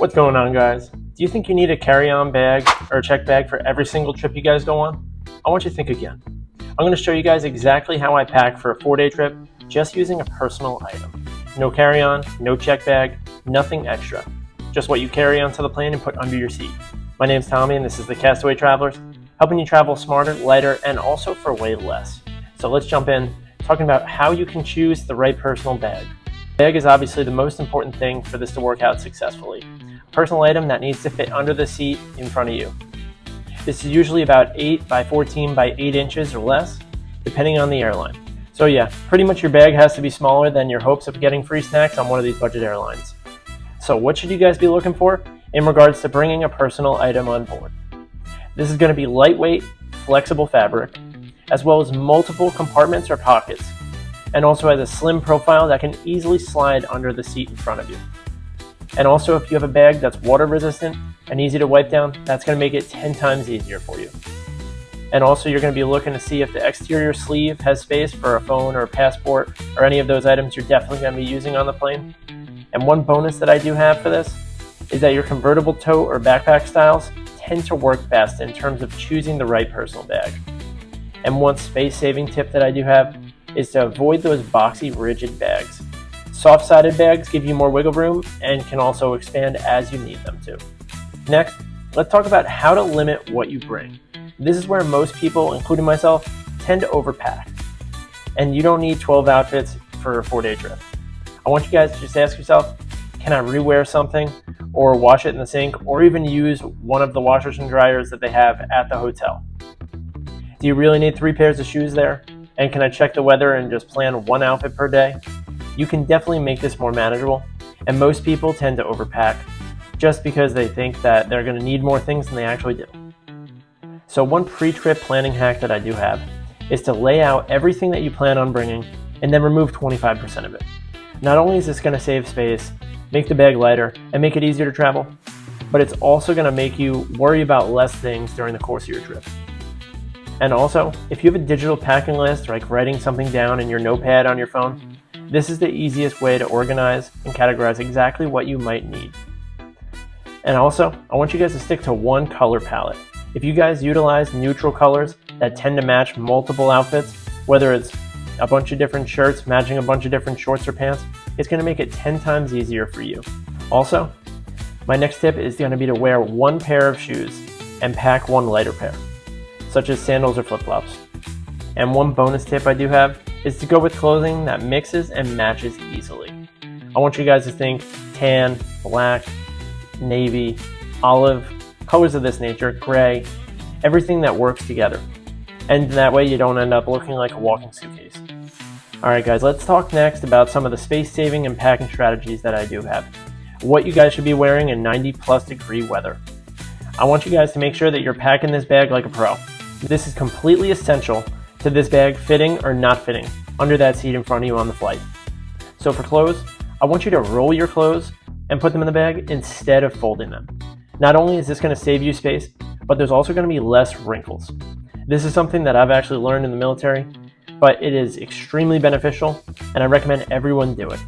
What's going on, guys? Do you think you need a carry-on bag or a check bag for every single trip you guys go on? I want you to think again. I'm going to show you guys exactly how I pack for a 4-day trip just using a personal item. No carry-on, no check bag, nothing extra. Just what you carry onto the plane and put under your seat. My name's Tommy and this is the Castaway Travelers, helping you travel smarter, lighter, and also for way less. So let's jump in, talking about how you can choose the right personal bag. Bag is obviously the most important thing for this to work out successfully. A personal item that needs to fit under the seat in front of you. This is usually about 8 by 14 by 8 inches or less, depending on the airline. So yeah, pretty much your bag has to be smaller than your hopes of getting free snacks on one of these budget airlines. So what should you guys be looking for in regards to bringing a personal item on board? This is going to be lightweight, flexible fabric, as well as multiple compartments or pockets, and also has a slim profile that can easily slide under the seat in front of you. And also, if you have a bag that's water resistant and easy to wipe down, that's going to make it 10 times easier for you. And also, you're going to be looking to see if the exterior sleeve has space for a phone or a passport or any of those items you're definitely going to be using on the plane. And one bonus that I do have for this is that your convertible tote or backpack styles tend to work best in terms of choosing the right personal bag. And one space-saving tip that I do have is to avoid those boxy, rigid bags. Soft-sided bags give you more wiggle room and can also expand as you need them to. Next, let's talk about how to limit what you bring. This is where most people, including myself, tend to overpack. And you don't need 12 outfits for a 4-day trip. I want you guys to just ask yourself, can I rewear something or wash it in the sink or even use one of the washers and dryers that they have at the hotel? Do you really need 3 pairs of shoes there? And can I check the weather and just plan 1 outfit per day? You can definitely make this more manageable, and most people tend to overpack just because they think that they're going to need more things than they actually do. So one pre-trip planning hack that I do have is to lay out everything that you plan on bringing and then remove 25% of it. Not only is this going to save space, make the bag lighter, and make it easier to travel, but it's also going to make you worry about less things during the course of your trip. And also, if you have a digital packing list, like writing something down in your notepad on your phone, this is the easiest way to organize and categorize exactly what you might need. And also, I want you guys to stick to one color palette. If you guys utilize neutral colors that tend to match multiple outfits, whether it's a bunch of different shirts matching a bunch of different shorts or pants, it's going to make it 10 times easier for you. Also, my next tip is going to be to wear 1 pair of shoes and pack 1 lighter pair, such as sandals or flip-flops. And one bonus tip I do have is to go with clothing that mixes and matches easily. I want you guys to think tan, black, navy, olive, colors of this nature, gray, everything that works together. And that way you don't end up looking like a walking suitcase. Alright guys, let's talk next about some of the space saving and packing strategies that I do have. What you guys should be wearing in 90+ degree weather. I want you guys to make sure that you're packing this bag like a pro. This is completely essential to this bag fitting or not fitting under that seat in front of you on the flight. So for clothes, I want you to roll your clothes and put them in the bag instead of folding them. Not only is this going to save you space, but there's also going to be less wrinkles. This is something that I've actually learned in the military, but it is extremely beneficial and I recommend everyone do it.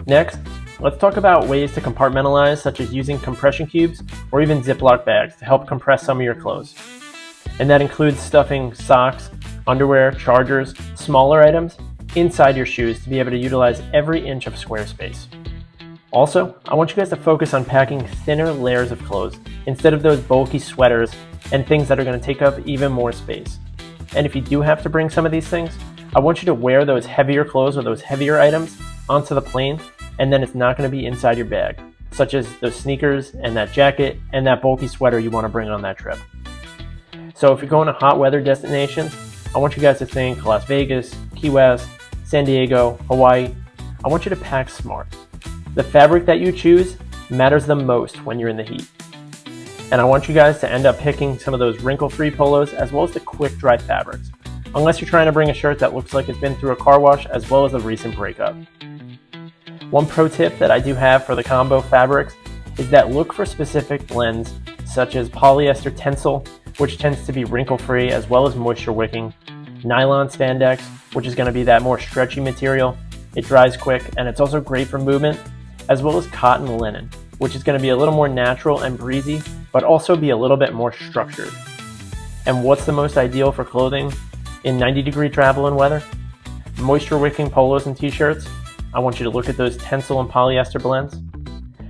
Next, let's talk about ways to compartmentalize, such as using compression cubes or even Ziploc bags to help compress some of your clothes. And that includes stuffing socks, underwear, chargers, smaller items inside your shoes to be able to utilize every inch of square space. Also, I want you guys to focus on packing thinner layers of clothes instead of those bulky sweaters and things that are going to take up even more space. And if you do have to bring some of these things, I want you to wear those heavier clothes or those heavier items onto the plane, and then it's not going to be inside your bag, such as those sneakers and that jacket and that bulky sweater you want to bring on that trip. So if you're going to hot weather destinations, I want you guys to think Las Vegas, Key West, San Diego, Hawaii. I want you to pack smart. The fabric that you choose matters the most when you're in the heat. And I want you guys to end up picking some of those wrinkle-free polos as well as the quick dry fabrics, unless you're trying to bring a shirt that looks like it's been through a car wash as well as a recent breakup. One pro tip that I do have for the combo fabrics is that look for specific blends such as polyester tencel, which tends to be wrinkle-free as well as moisture-wicking, nylon spandex, which is going to be that more stretchy material. It dries quick and it's also great for movement, as well as cotton linen. which is going to be a little more natural and breezy, but also be a little bit more structured. And what's the most ideal for clothing in 90-degree travel and weather? Moisture-wicking polos and t-shirts. I want you to look at those Tencel and polyester blends.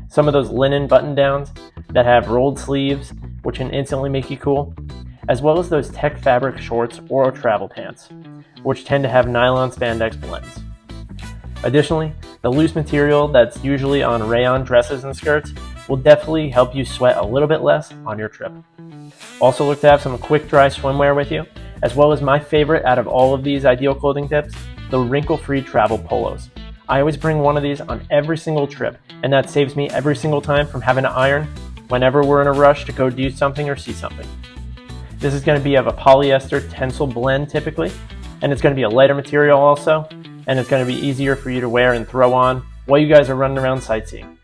Some of those linen button-downs that have rolled sleeves, which can instantly make you cool, as well as those tech fabric shorts or travel pants, which tend to have nylon spandex blends. Additionally, the loose material that's usually on rayon dresses and skirts will definitely help you sweat a little bit less on your trip. Also look to have some quick dry swimwear with you, as well as my favorite out of all of these ideal clothing tips, the wrinkle-free travel polos. I always bring one of these on every single trip, and that saves me every single time from having to iron whenever we're in a rush to go do something or see something. This is going to be of a polyester Tencel blend typically, and it's going to be a lighter material also, and it's going to be easier for you to wear and throw on while you guys are running around sightseeing.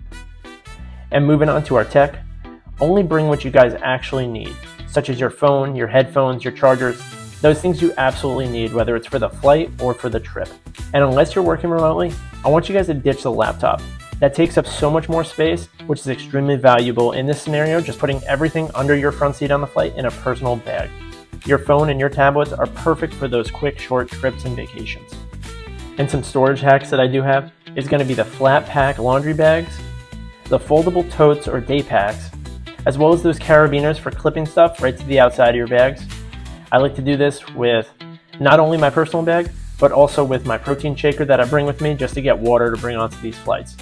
And moving on to our tech, only bring what you guys actually need, such as your phone, your headphones, your chargers, those things you absolutely need, whether it's for the flight or for the trip. And unless you're working remotely, I want you guys to ditch the laptop. That takes up so much more space, which is extremely valuable in this scenario, just putting everything under your front seat on the flight in a personal bag. Your phone and your tablets are perfect for those quick, short trips and vacations. And some storage hacks that I do have is going to be the flat pack laundry bags, the foldable totes or day packs, as well as those carabiners for clipping stuff right to the outside of your bags. I like to do this with not only my personal bag, but also with my protein shaker that I bring with me just to get water to bring onto these flights.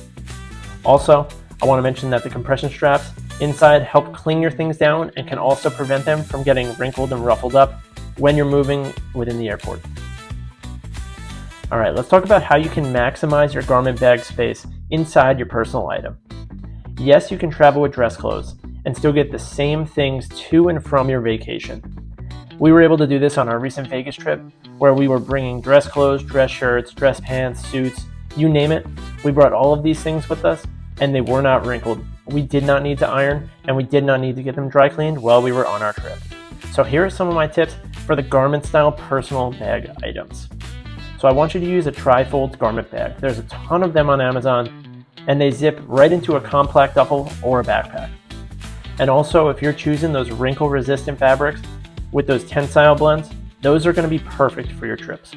Also, I want to mention that the compression straps inside help cling your things down and can also prevent them from getting wrinkled and ruffled up when you're moving within the airport. All right, let's talk about how you can maximize your garment bag space inside your personal item. Yes, you can travel with dress clothes and still get the same things to and from your vacation. We were able to do this on our recent Vegas trip, where we were bringing dress clothes, dress shirts, dress pants, suits, you name it. We brought all of these things with us, and they were not wrinkled. We did not need to iron, and we did not need to get them dry cleaned while we were on our trip. So here are some of my tips for the garment style personal bag items. So I want you to use a tri-fold garment bag. There's a ton of them on Amazon, and they zip right into a compact duffel or a backpack. And also, if you're choosing those wrinkle-resistant fabrics with those tensile blends, those are going to be perfect for your trips.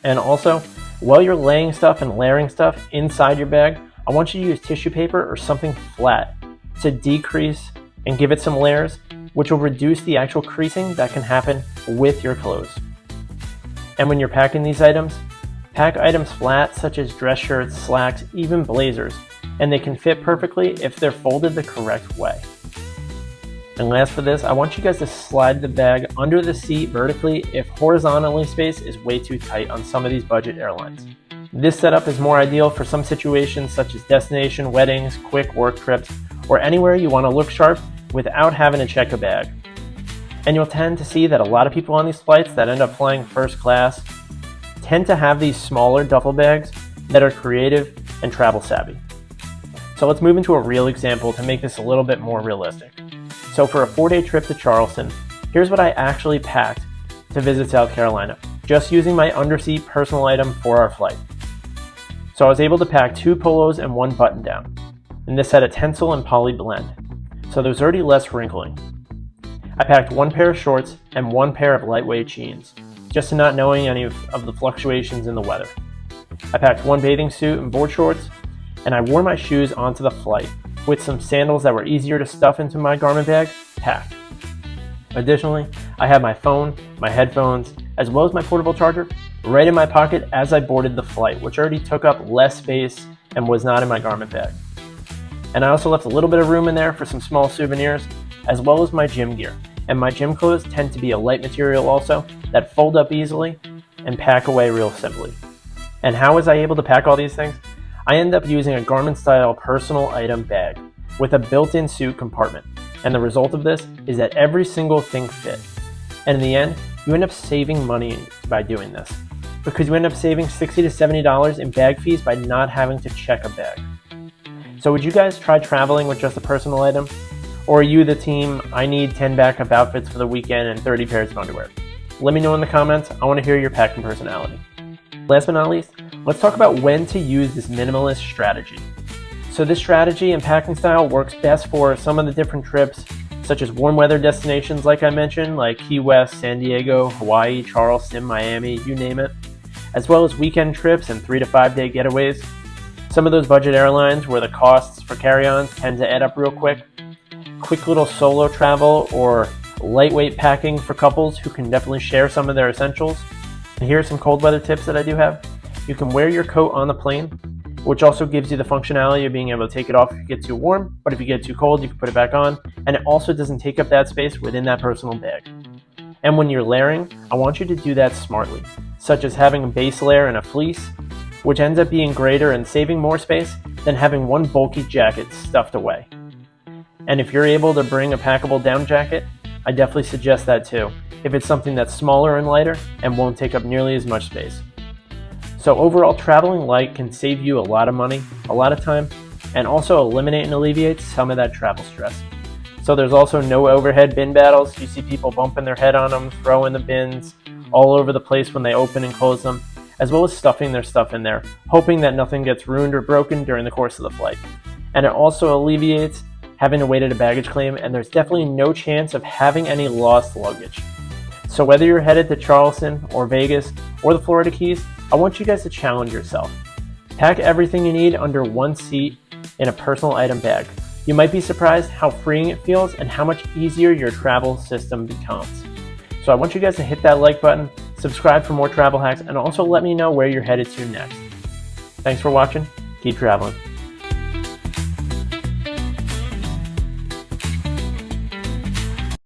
And also, while you're laying stuff and layering stuff inside your bag, I want you to use tissue paper or something flat to decrease and give it some layers, which will reduce the actual creasing that can happen with your clothes. And when you're packing these items, pack items flat such as dress shirts, slacks, even blazers, and they can fit perfectly if they're folded the correct way. And last for this, I want you guys to slide the bag under the seat vertically if horizontally space is way too tight on some of these budget airlines. This setup is more ideal for some situations such as destination weddings, quick work trips, or anywhere you want to look sharp without having to check a bag. And you'll tend to see that a lot of people on these flights that end up flying first class tend to have these smaller duffel bags that are creative and travel savvy. So let's move into a real example to make this a little bit more realistic. So for a 4-day trip to Charleston, here's what I actually packed to visit South Carolina, just using my Underseat personal item for our flight. So I was able to pack 2 polos and 1 button down, and this had a Tencel and poly blend, so there's already less wrinkling. I packed 1 pair of shorts and 1 pair of lightweight jeans, just to not knowing any of the fluctuations in the weather. I packed 1 bathing suit and board shorts, and I wore my shoes onto the flight, with some sandals that were easier to stuff into my garment bag packed. Additionally, I had my phone, my headphones, as well as my portable charger right in my pocket as I boarded the flight, which already took up less space and was not in my garment bag. And I also left a little bit of room in there for some small souvenirs, as well as my gym gear. And my gym clothes tend to be a light material also, that fold up easily and pack away real simply. And how was I able to pack all these things? I ended up using a garment style personal item bag with a built-in suit compartment. And the result of this is that every single thing fit. And in the end, you end up saving money by doing this, because you end up saving $60 to $70 in bag fees by not having to check a bag. So would you guys try traveling with just a personal item? Or are you the team, I need 10 backup outfits for the weekend and 30 pairs of underwear? Let me know in the comments. I want to hear your packing personality. Last but not least, let's talk about when to use this minimalist strategy. So this strategy and packing style works best for some of the different trips, such as warm weather destinations like I mentioned, like Key West, San Diego, Hawaii, Charleston, Miami, you name it, as well as weekend trips and 3 to 5 day getaways. Some of those budget airlines where the costs for carry-ons tend to add up real quick. Quick little solo travel or lightweight packing for couples who can definitely share some of their essentials. And here are some cold weather tips that I do have. You can wear your coat on the plane, which also gives you the functionality of being able to take it off if you get too warm, but if you get too cold, you can put it back on, and it also doesn't take up that space within that personal bag. And when you're layering, I want you to do that smartly, such as having a base layer and a fleece, which ends up being greater and saving more space than having one bulky jacket stuffed away. And if you're able to bring a packable down jacket, I definitely suggest that too, if it's something that's smaller and lighter and won't take up nearly as much space. So overall, traveling light can save you a lot of money, a lot of time, and also eliminate and alleviate some of that travel stress. So there's also no overhead bin battles. You see people bumping their head on them, throwing the bins all over the place when they open and close them, as well as stuffing their stuff in there, hoping that nothing gets ruined or broken during the course of the flight. And it also alleviates having to wait at a baggage claim, and there's definitely no chance of having any lost luggage. So whether you're headed to Charleston or Vegas or the Florida Keys, I want you guys to challenge yourself. Pack everything you need under one seat in a personal item bag. You might be surprised how freeing it feels and how much easier your travel system becomes. So I want you guys to hit that like button, subscribe for more travel hacks, and also let me know where you're headed to next. Thanks for watching. Keep traveling.